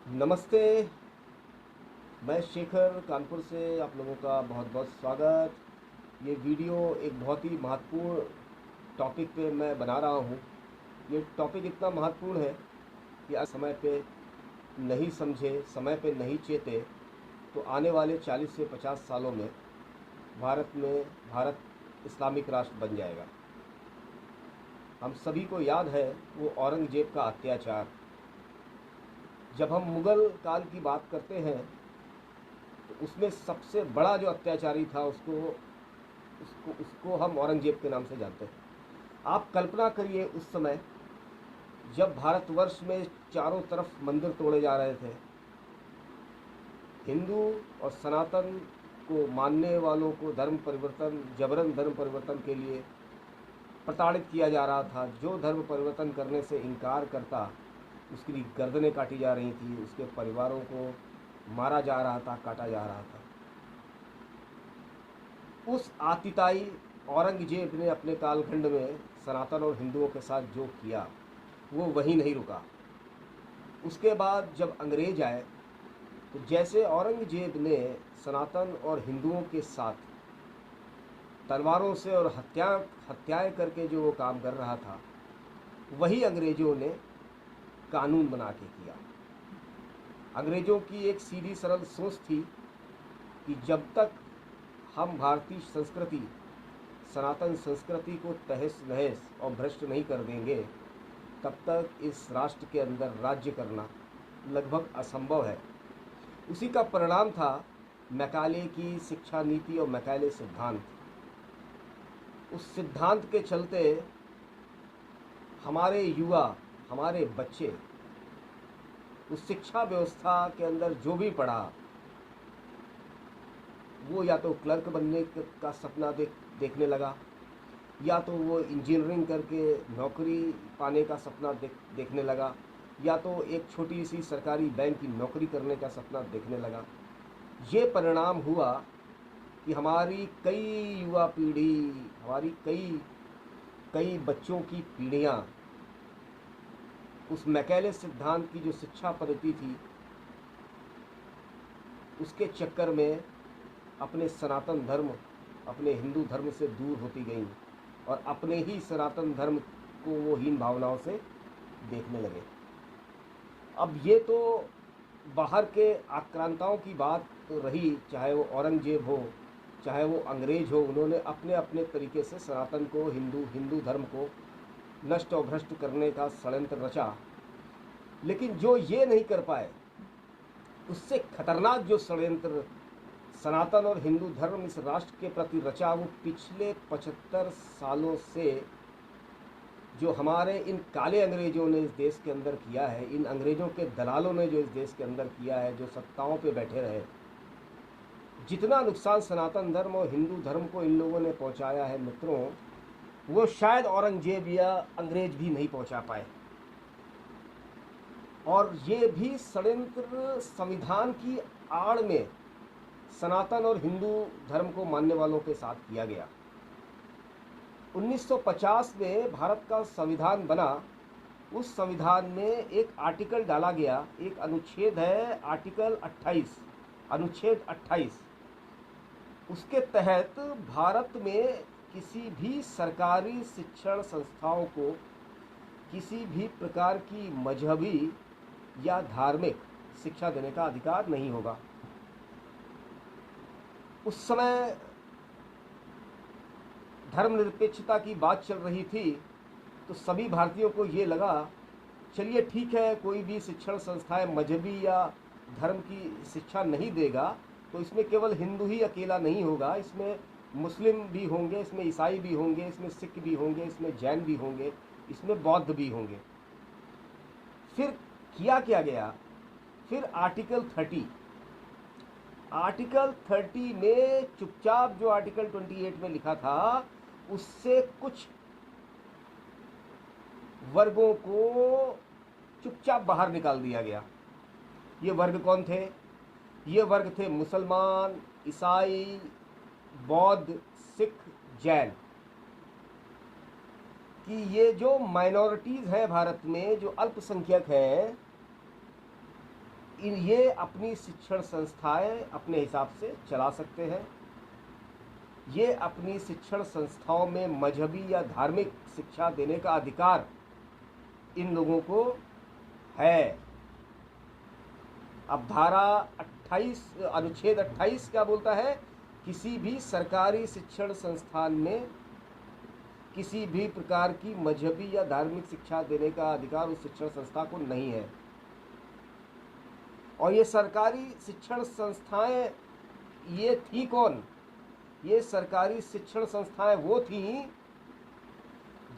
नमस्ते। मैं शेखर कानपुर से आप लोगों का बहुत बहुत स्वागत। ये वीडियो एक बहुत ही महत्वपूर्ण टॉपिक पे मैं बना रहा हूँ। ये टॉपिक इतना महत्वपूर्ण है कि आज समय पे नहीं समझे, समय पे नहीं चेते तो आने वाले 40 से 50 सालों में भारत इस्लामिक राष्ट्र बन जाएगा। हम सभी को याद है वो औरंगजेब का अत्याचार। जब हम मुग़ल काल की बात करते हैं तो उसमें सबसे बड़ा जो अत्याचारी था उसको उसको उसको हम औरंगजेब के नाम से जानते हैं। आप कल्पना करिए उस समय जब भारतवर्ष में चारों तरफ मंदिर तोड़े जा रहे थे, हिंदू और सनातन को मानने वालों को धर्म परिवर्तन, जबरन धर्म परिवर्तन के लिए प्रताड़ित किया जा रहा था। जो धर्म परिवर्तन करने से इनकार करता उसकी गर्दनें काटी जा रही थी, उसके परिवारों को मारा जा रहा था, काटा जा रहा था। उस आतिताई औरंगजेब ने अपने कालखंड में सनातन और हिंदुओं के साथ जो किया वो वहीं नहीं रुका। उसके बाद जब अंग्रेज आए तो जैसे औरंगजेब ने सनातन और हिंदुओं के साथ तलवारों से और हत्याएं करके जो वो काम कर रहा था, वही अंग्रेज़ों ने कानून बना के किया। अंग्रेज़ों की एक सीधी सरल सोच थी कि जब तक हम भारतीय संस्कृति, सनातन संस्कृति को तहस नहस और भ्रष्ट नहीं कर देंगे, तब तक इस राष्ट्र के अंदर राज्य करना लगभग असंभव है। उसी का परिणाम था मैकाले की शिक्षा नीति और मैकाले सिद्धांत। उस सिद्धांत के चलते हमारे युवा, हमारे बच्चे उस शिक्षा व्यवस्था के अंदर जो भी पढ़ा वो या तो क्लर्क बनने का सपना देखने लगा, या तो वो इंजीनियरिंग करके नौकरी पाने का सपना देखने लगा, या तो एक छोटी सी सरकारी बैंक की नौकरी करने का सपना देखने लगा। ये परिणाम हुआ कि हमारी कई युवा पीढ़ी, हमारी कई कई बच्चों की पीढ़ियाँ उस मैकेले सिद्धांत की जो शिक्षा पद्धति थी उसके चक्कर में अपने सनातन धर्म, अपने हिंदू धर्म से दूर होती गईं और अपने ही सनातन धर्म को वो हीन भावनाओं से देखने लगे। अब ये तो बाहर के आक्रांताओं की बात तो रही, चाहे वो औरंगजेब हो, चाहे वो अंग्रेज हो, उन्होंने अपने अपने तरीके से सनातन को, हिंदू धर्म को नष्ट और भ्रष्ट करने का षड्यंत्र रचा। लेकिन जो ये नहीं कर पाए, उससे खतरनाक जो षड्यंत्र सनातन और हिंदू धर्म इस राष्ट्र के प्रति रचा, वो पिछले 75 सालों से जो हमारे इन काले अंग्रेज़ों ने इस देश के अंदर किया है, इन अंग्रेज़ों के दलालों ने जो इस देश के अंदर किया है, जो सत्ताओं पे बैठे रहे, जितना नुकसान सनातन धर्म और हिंदू धर्म को इन लोगों ने पहुंचाया है मित्रों, वो शायद औरंगजेब या अंग्रेज भी नहीं पहुंचा पाए। और ये भी षड्यंत्र संविधान की आड़ में सनातन और हिंदू धर्म को मानने वालों के साथ किया गया। 1950 में भारत का संविधान बना। उस संविधान में एक आर्टिकल डाला गया, एक अनुच्छेद है आर्टिकल 28, अनुच्छेद 28। उसके तहत भारत में किसी भी सरकारी शिक्षण संस्थाओं को किसी भी प्रकार की मजहबी या धार्मिक शिक्षा देने का अधिकार नहीं होगा। उस समय धर्मनिरपेक्षता की बात चल रही थी, तो सभी भारतीयों को ये लगा चलिए ठीक है, कोई भी शिक्षण संस्थाएं मजहबी या धर्म की शिक्षा नहीं देगा तो इसमें केवल हिंदू ही अकेला नहीं होगा, इसमें मुस्लिम भी होंगे, इसमें ईसाई भी होंगे, इसमें सिख भी होंगे, इसमें जैन भी होंगे, इसमें बौद्ध भी होंगे। फिर किया क्या गया, फिर आर्टिकल 30, आर्टिकल 30 में चुपचाप जो आर्टिकल 28 में लिखा था उससे कुछ वर्गों को चुपचाप बाहर निकाल दिया गया। ये वर्ग कौन थे? ये वर्ग थे मुसलमान, ईसाई, बौद्ध, सिख, जैन। कि ये जो माइनॉरिटीज़ हैं भारत में, जो अल्पसंख्यक हैं, ये अपनी शिक्षण संस्थाएं अपने हिसाब से चला सकते हैं। ये अपनी शिक्षण संस्थाओं में मजहबी या धार्मिक शिक्षा देने का अधिकार इन लोगों को है। अब धारा 28 अनुच्छेद 28 क्या बोलता है? किसी भी सरकारी शिक्षण संस्थान में किसी भी प्रकार की मजहबी या धार्मिक शिक्षा देने का अधिकार उस शिक्षण संस्था को नहीं है। और ये सरकारी शिक्षण संस्थाएं ये थी कौन? ये सरकारी शिक्षण संस्थाएं वो थीं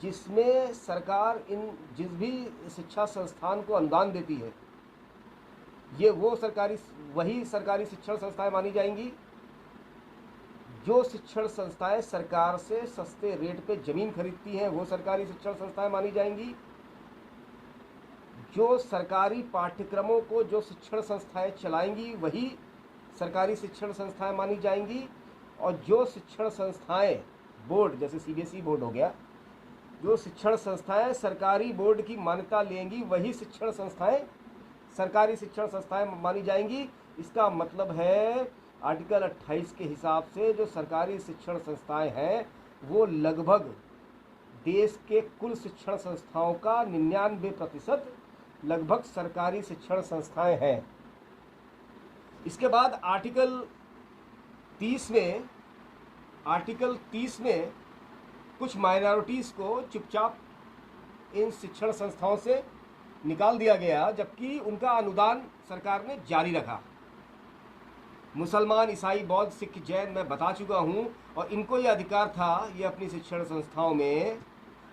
जिसमें सरकार जिस भी शिक्षा संस्थान को अनुदान देती है, ये वही सरकारी शिक्षण संस्थाएं मानी जाएंगी। जो शिक्षण संस्थाएं सरकार से सस्ते रेट पे ज़मीन खरीदती हैं वो सरकारी शिक्षण संस्थाएं मानी जाएंगी। जो सरकारी पाठ्यक्रमों को जो शिक्षण संस्थाएं चलाएंगी वही सरकारी शिक्षण संस्थाएं मानी जाएंगी। और जो शिक्षण संस्थाएं बोर्ड, जैसे सीबीएसई बोर्ड हो गया, जो शिक्षण संस्थाएं सरकारी बोर्ड की मान्यता लेंगी वही शिक्षण संस्थाएं सरकारी शिक्षण संस्थाएं मानी जाएंगी। इसका मतलब है आर्टिकल 28 के हिसाब से जो सरकारी शिक्षण संस्थाएं हैं वो लगभग देश के कुल शिक्षण संस्थाओं का 99% लगभग सरकारी शिक्षण संस्थाएं हैं। इसके बाद आर्टिकल 30 में कुछ माइनॉरिटीज़ को चुपचाप इन शिक्षण संस्थाओं से निकाल दिया गया, जबकि उनका अनुदान सरकार ने जारी रखा। मुसलमान, ईसाई, बौद्ध, सिख, जैन मैं बता चुका हूँ, और इनको ये अधिकार था ये अपनी शिक्षण संस्थाओं में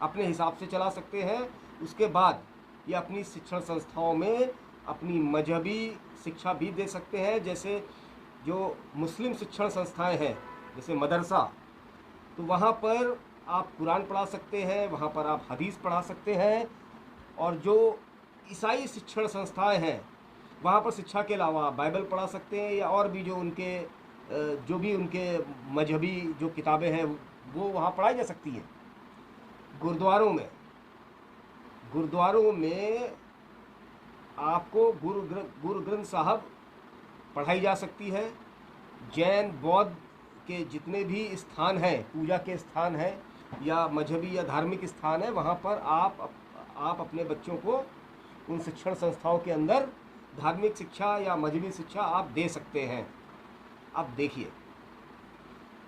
अपने हिसाब से चला सकते हैं। उसके बाद ये अपनी शिक्षण संस्थाओं में अपनी मजहबी शिक्षा भी दे सकते हैं। जैसे जो मुस्लिम शिक्षण संस्थाएं हैं जैसे मदरसा, तो वहाँ पर आप कुरान पढ़ा सकते हैं, वहाँ पर आप हदीस पढ़ा सकते हैं। और जो ईसाई शिक्षण संस्थाएं हैं वहाँ पर शिक्षा के अलावा बाइबल पढ़ा सकते हैं, या और भी जो उनके मजहबी जो किताबें हैं वो वहाँ पढ़ाई जा सकती हैं। गुरुद्वारों में आपको गुरु ग्रंथ साहब पढ़ाई जा सकती है। जैन, बौद्ध के जितने भी स्थान हैं, पूजा के स्थान हैं या मजहबी या धार्मिक स्थान है, वहाँ पर आप अपने बच्चों को उन शिक्षण संस्थाओं के अंदर धार्मिक शिक्षा या मजहबी शिक्षा आप दे सकते हैं। अब देखिए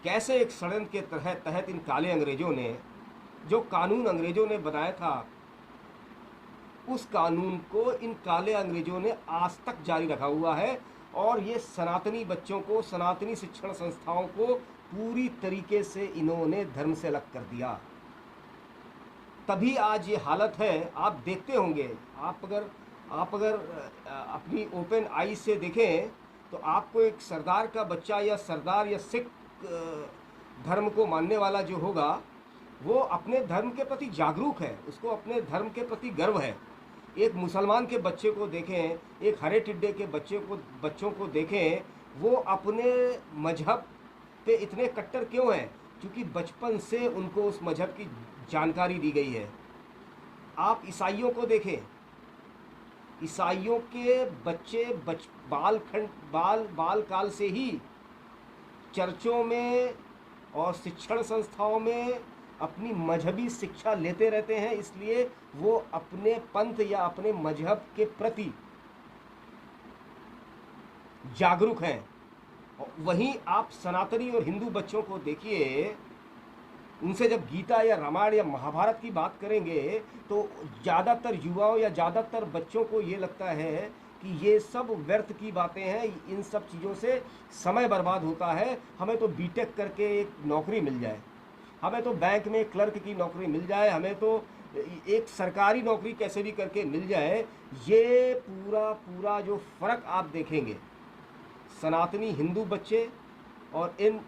कैसे एक षड्यंत्र के तहत इन काले अंग्रेज़ों ने जो कानून अंग्रेज़ों ने बनाया था, उस कानून को इन काले अंग्रेज़ों ने आज तक जारी रखा हुआ है। और ये सनातनी बच्चों को, सनातनी शिक्षण संस्थाओं को पूरी तरीके से इन्होंने धर्म से अलग कर दिया। तभी आज ये हालत है। आप देखते होंगे, आप अगर अपनी ओपन आई से देखें तो आपको एक सरदार का बच्चा या सरदार या सिख धर्म को मानने वाला जो होगा वो अपने धर्म के प्रति जागरूक है, उसको अपने धर्म के प्रति गर्व है। एक मुसलमान के बच्चे को देखें, एक हरे टिड्डे के बच्चों को देखें, वो अपने मजहब पे इतने कट्टर क्यों हैं? क्योंकि बचपन से उनको उस मजहब की जानकारी दी गई है। आप ईसाइयों को देखें, ईसाइयों के बच्चे बाल काल से ही चर्चों में और शिक्षण संस्थाओं में अपनी मजहबी शिक्षा लेते रहते हैं, इसलिए वो अपने पंथ या अपने मजहब के प्रति जागरूक हैं। वहीं आप सनातनी और हिंदू बच्चों को देखिए, उनसे जब गीता या रामायण या महाभारत की बात करेंगे तो ज़्यादातर युवाओं या ज़्यादातर बच्चों को ये लगता है कि ये सब व्यर्थ की बातें हैं, इन सब चीज़ों से समय बर्बाद होता है। हमें तो बीटेक करके एक नौकरी मिल जाए, हमें तो बैंक में क्लर्क की नौकरी मिल जाए, हमें तो एक सरकारी नौकरी कैसे भी करके मिल जाए। ये पूरा जो फ़र्क आप देखेंगे सनातनी हिंदू बच्चे और इन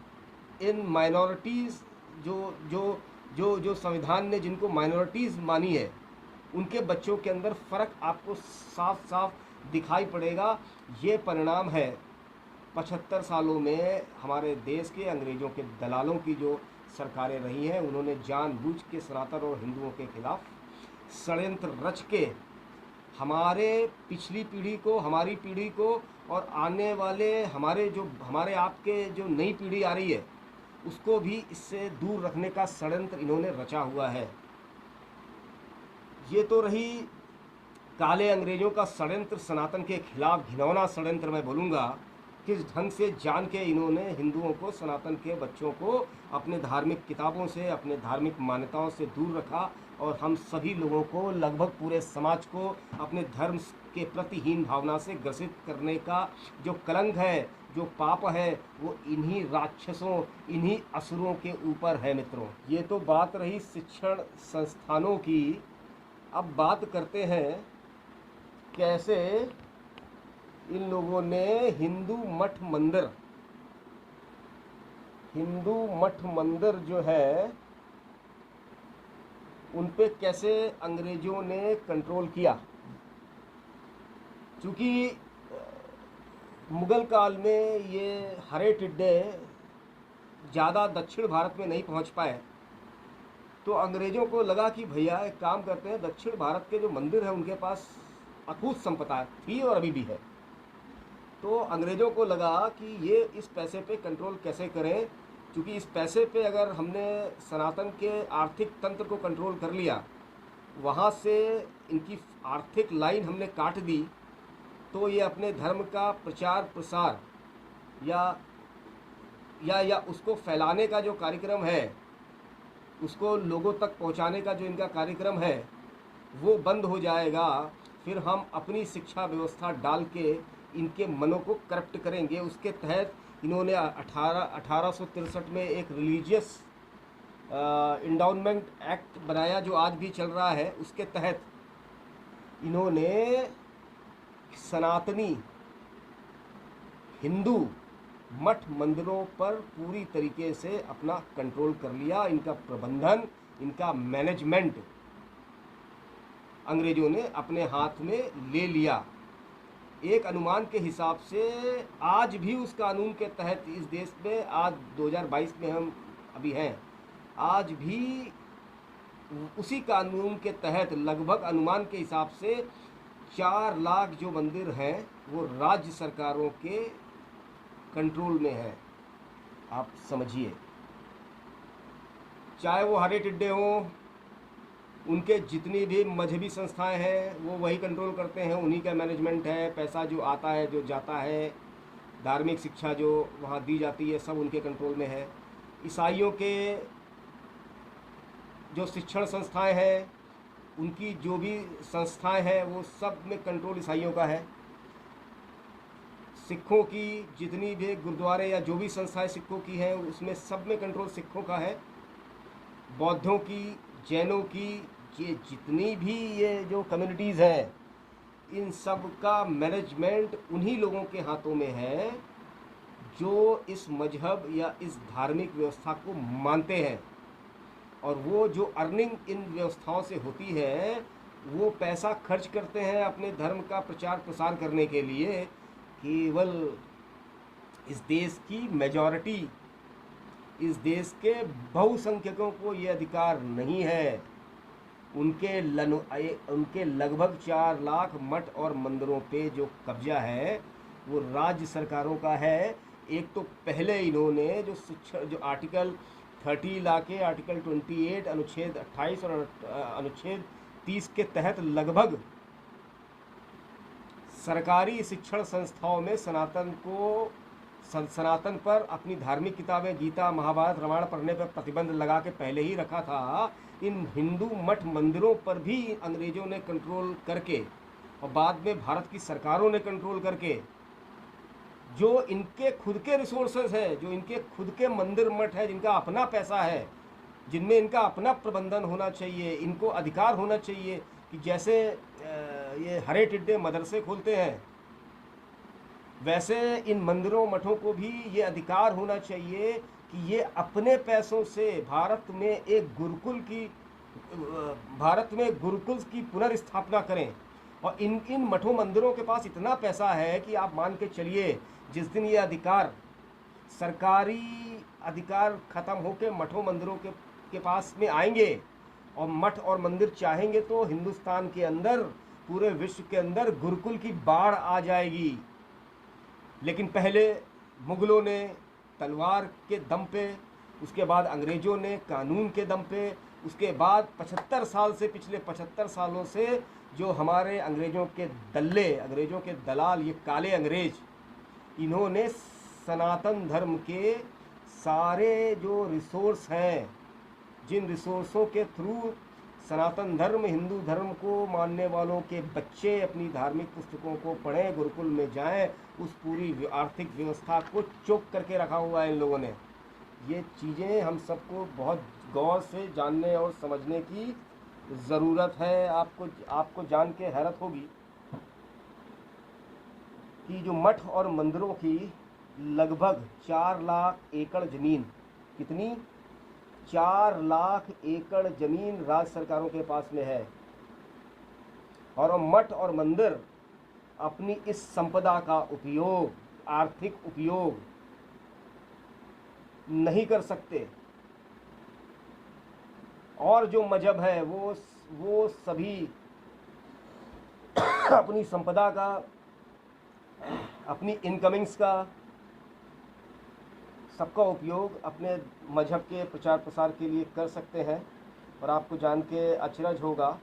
माइनॉरिटीज़ जो संविधान ने जिनको माइनॉरिटीज़ मानी है, उनके बच्चों के अंदर फ़र्क आपको साफ साफ दिखाई पड़ेगा। ये परिणाम है 75 सालों में हमारे देश के अंग्रेज़ों के दलालों की जो सरकारें रही हैं, उन्होंने जानबूझ के सनातन और हिंदुओं के खिलाफ षड्यंत्र रच के हमारे पिछली पीढ़ी को, हमारी पीढ़ी को और आने वाले हमारे आपके जो नई पीढ़ी आ रही है उसको भी इससे दूर रखने का षड्यंत्र इन्होंने रचा हुआ है। ये तो रही काले अंग्रेजों का षड्यंत्र, सनातन के खिलाफ घिनौना षड्यंत्र मैं बोलूँगा। किस ढंग से जान के इन्होंने हिंदुओं को, सनातन के बच्चों को अपने धार्मिक किताबों से, अपने धार्मिक मान्यताओं से दूर रखा और हम सभी लोगों को, लगभग पूरे समाज को अपने धर्म के प्रति हीन भावना से ग्रसित करने का जो कलंक है, जो पाप है, वो इन्हीं राक्षसों, इन्हीं असुरों के ऊपर है मित्रों। ये तो बात रही शिक्षण संस्थानों की। अब बात करते हैं कैसे इन लोगों ने हिंदू मठ मंदिर जो है उन पे कैसे अंग्रेजों ने कंट्रोल किया। क्योंकि मुगल काल में ये हरे टिड्डे ज़्यादा दक्षिण भारत में नहीं पहुंच पाए, तो अंग्रेज़ों को लगा कि भैया एक काम करते हैं, दक्षिण भारत के जो मंदिर हैं उनके पास अकूत संपदा थी और अभी भी है। तो अंग्रेज़ों को लगा कि ये इस पैसे पे कंट्रोल कैसे करें, क्योंकि इस पैसे पे अगर हमने सनातन के आर्थिक तंत्र को कंट्रोल कर लिया, वहाँ से इनकी आर्थिक लाइन हमने काट दी, तो ये अपने धर्म का प्रचार प्रसार या उसको फैलाने का जो कार्यक्रम है, उसको लोगों तक पहुंचाने का जो इनका कार्यक्रम है, वो बंद हो जाएगा। फिर हम अपनी शिक्षा व्यवस्था डाल के इनके मनों को करप्ट करेंगे। उसके तहत इन्होंने 1863 में एक रिलीजियस इंडाउनमेंट एक्ट बनाया जो आज भी चल रहा है। उसके तहत इन्होंने सनातनी हिंदू मठ मंदिरों पर पूरी तरीके से अपना कंट्रोल कर लिया। इनका प्रबंधन, इनका मैनेजमेंट अंग्रेजों ने अपने हाथ में ले लिया। एक अनुमान के हिसाब से आज भी उस कानून के तहत इस देश में, आज 2022 में हम अभी हैं, आज भी उसी कानून के तहत लगभग अनुमान के हिसाब से 4 लाख जो मंदिर हैं वो राज्य सरकारों के कंट्रोल में है। आप समझिए, चाहे वो हरे टिड्डे हों, उनके जितनी भी मजहबी संस्थाएं हैं वो वही कंट्रोल करते हैं, उन्हीं का मैनेजमेंट है। पैसा जो आता है, जो जाता है, धार्मिक शिक्षा जो वहाँ दी जाती है, सब उनके कंट्रोल में है। ईसाइयों के जो शिक्षण संस्थाएं हैं, उनकी जो भी संस्थाएं हैं, वो सब में कंट्रोल ईसाइयों का है। सिखों की जितनी भी गुरुद्वारे या जो भी संस्थाएं सिखों की हैं, उसमें सब में कंट्रोल सिखों का है। बौद्धों की, जैनों की, ये जितनी भी ये जो कम्युनिटीज़ हैं, इन सब का मैनेजमेंट उन्हीं लोगों के हाथों में है जो इस मजहब या इस धार्मिक व्यवस्था को मानते हैं। और वो जो अर्निंग इन व्यवस्थाओं से होती है, वो पैसा खर्च करते हैं अपने धर्म का प्रचार प्रसार करने के लिए। केवल इस देश की मेजॉरिटी, इस देश के बहुसंख्यकों को ये अधिकार नहीं है। उनके लगभग 4 लाख मठ और मंदिरों पे जो कब्जा है वो राज्य सरकारों का है। एक तो पहले इन्होंने जो आर्टिकल 30 ला के आर्टिकल 28, अनुच्छेद 28 और अनुच्छेद 30 के तहत लगभग सरकारी शिक्षण संस्थाओं में सनातन पर अपनी धार्मिक किताबें गीता, महाभारत, रामायण पढ़ने पर प्रतिबंध लगा के पहले ही रखा था। इन हिंदू मठ मंदिरों पर भी अंग्रेजों ने कंट्रोल करके और बाद में भारत की सरकारों ने कंट्रोल करके, जो इनके खुद के रिसोर्सेज है, जो इनके खुद के मंदिर मठ है, जिनका अपना पैसा है, जिनमें इनका अपना प्रबंधन होना चाहिए, इनको अधिकार होना चाहिए कि जैसे ये हरे टिड्डे मदरसे खोलते हैं, वैसे इन मंदिरों मठों को भी ये अधिकार होना चाहिए कि ये अपने पैसों से भारत में गुरुकुल की पुनर्स्थापना करें। और इन मठों मंदिरों के पास इतना पैसा है कि आप मान के चलिए, जिस दिन ये अधिकार, सरकारी अधिकार ख़त्म होकर मठों मंदिरों के पास में आएंगे और मठ और मंदिर चाहेंगे तो हिंदुस्तान के अंदर पूरे विश्व के अंदर गुरुकुल की बाढ़ आ जाएगी। लेकिन पहले मुगलों ने तलवार के दम पे, उसके बाद अंग्रेज़ों ने कानून के दम पे, उसके बाद 75 साल से, पिछले 75 सालों से जो हमारे अंग्रेज़ों के दल्ले, अंग्रेज़ों के दलाल, ये काले अंग्रेज़, इन्होंने सनातन धर्म के सारे जो रिसोर्स हैं, जिन रिसोर्सों के थ्रू सनातन धर्म, हिंदू धर्म को मानने वालों के बच्चे अपनी धार्मिक पुस्तकों को पढ़ें, गुरुकुल में जाएं, उस पूरी आर्थिक व्यवस्था को चोक करके रखा हुआ है इन लोगों ने। ये चीज़ें हम सबको बहुत गौर से जानने और समझने की ज़रूरत है। आपको जान के हैरत होगी कि जो मठ और मंदिरों की लगभग 4 लाख एकड़ ज़मीन, कितनी, 4 लाख एकड़ ज़मीन राज्य सरकारों के पास में है, और मठ और मंदिर अपनी इस संपदा का उपयोग, आर्थिक उपयोग नहीं कर सकते। और जो मजहब है वो सभी अपनी संपदा का, अपनी इनकमिंग्स का, सबका उपयोग अपने मजहब के प्रचार प्रसार के लिए कर सकते हैं। और आपको जान के अचरज होगा,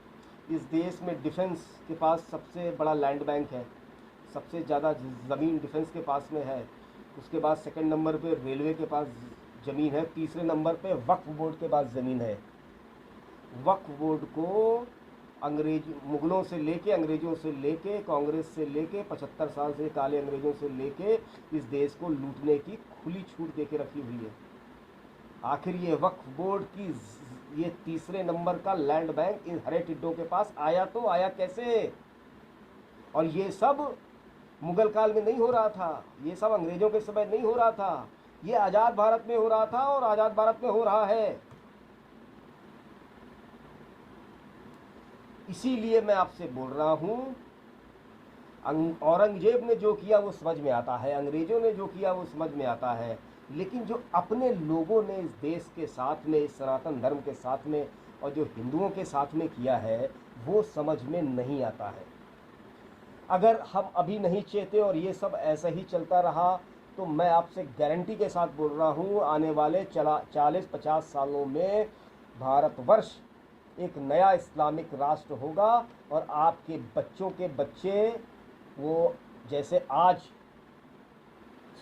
इस देश में डिफेंस के पास सबसे बड़ा लैंड बैंक है, सबसे ज़्यादा ज़मीन डिफेंस के पास में है। उसके बाद सेकंड नंबर पे रेलवे के पास ज़मीन है, तीसरे नंबर पे वक्फ बोर्ड के पास ज़मीन है। वक्फ बोर्ड को मुगलों से लेके, अंग्रेज़ों से लेके, कांग्रेस से लेके, 75 साल से काले अंग्रेज़ों से लेके इस देश को लूटने की खुली छूट दे के रखी हुई है। आखिर ये वक्फ बोर्ड की ये तीसरे नंबर का लैंड बैंक इन हरे टिड्डों के पास आया तो आया कैसे? और ये सब मुगल काल में नहीं हो रहा था, ये सब अंग्रेज़ों के समय नहीं हो रहा था, ये आज़ाद भारत में हो रहा था और आज़ाद भारत में हो रहा है। इसीलिए मैं आपसे बोल रहा हूँ, औरंगजेब ने जो किया वो समझ में आता है, अंग्रेज़ों ने जो किया वो समझ में आता है, लेकिन जो अपने लोगों ने इस देश के साथ में, इस सनातन धर्म के साथ में और जो हिंदुओं के साथ में किया है वो समझ में नहीं आता है। अगर हम अभी नहीं चेते और ये सब ऐसा ही चलता रहा तो मैं आपसे गारंटी के साथ बोल रहा हूँ, आने वाले 40-50 सालों में भारतवर्ष एक नया इस्लामिक राष्ट्र होगा और आपके बच्चों के बच्चे वो जैसे आज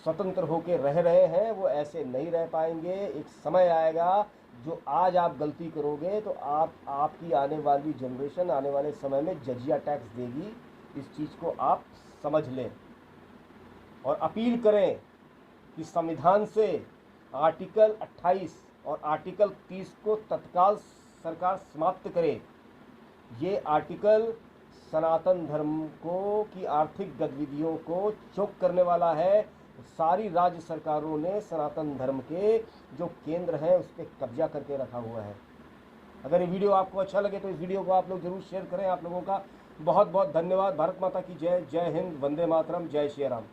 स्वतंत्र होकर रह रहे हैं वो ऐसे नहीं रह पाएंगे। एक समय आएगा जो आज आप गलती करोगे तो आपकी आने वाली जनरेशन आने वाले समय में जजिया टैक्स देगी। इस चीज़ को आप समझ लें और अपील करें कि संविधान से आर्टिकल 28 और आर्टिकल 30 को तत्काल सरकार समाप्त करे। ये आर्टिकल सनातन धर्म को की आर्थिक गतिविधियों को चोक करने वाला है। सारी राज्य सरकारों ने सनातन धर्म के जो केंद्र हैं उस पर कब्जा करके रखा हुआ है। अगर ये वीडियो आपको अच्छा लगे तो इस वीडियो को आप लोग जरूर शेयर करें। आप लोगों का बहुत बहुत धन्यवाद। भारत माता की जय। जय हिंद, वंदे मातरम, जय श्री राम।